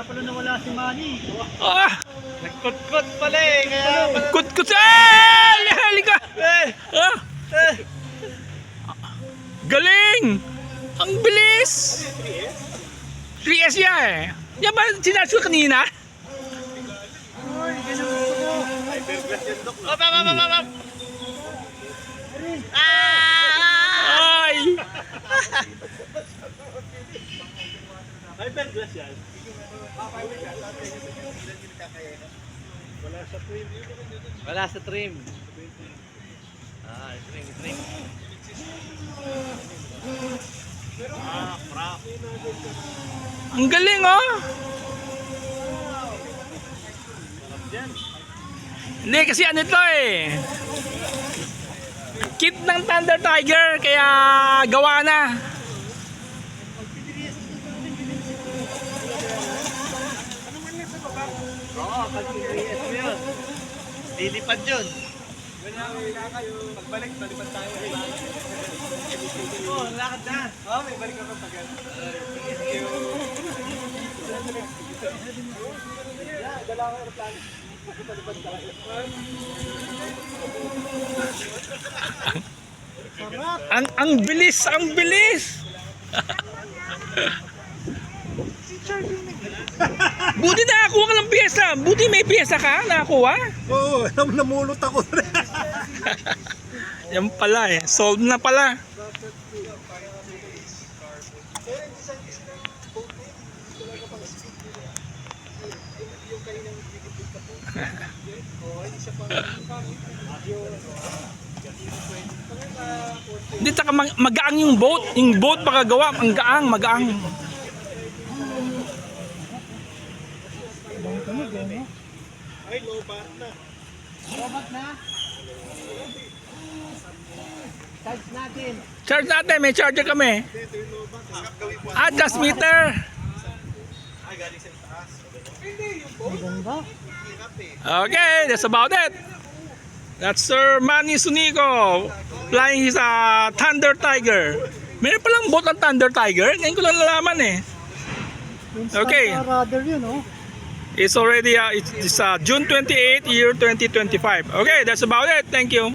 pala nawala si Manny. Ah! Nagkut-kut pala eh. Kaya pala... Kut-kut! Halika! Ah! Galing! Ang bilis! 3S yan eh. Yan ba sinasyo kanina? Uy, ganun gusto ko. Hyperglass yan, Dok. Op, op, op, op, op. Ay! Hyperglass yan. Wala sa trim. Trim. Crap. Ang galing oh! Hindi kasi ano ito eh. Kit ng Thunder Tiger kaya gawa na. Oo, pag 3S mo yun. Lilipad yun. Pagbalik, talipad tayo. Oo, lakad na. Oo, may balik ako pag yan. Dala ko yung plan. Talipad tayo. Ang bilis, ang bilis. Buti nakakuha ka ng pyesa. Buti may pyesa ka, nakakuha. Oo, namulot ako. Yan pala eh. Solved na pala. Hindi, taka magaang yung boat. Yung boat makagawa. Ang gaang, magaang. Ay, low bar na. Robot na. Charge natin. Charge natin. May charger kami. Ito yung low bar. Gawin mo. Ah, gas meter. Ay, galing sa itaas. Maganda. Hirap eh. Okay, that's about it. That's Sir Manny Sunico flying his Thunder Tiger. Meron palang boat ng Thunder Tiger. Ngayon ko lang nalaman eh. Okay. Rudder yun, oh. It's already June 28, year 2025. Okay, that's about it. Thank you.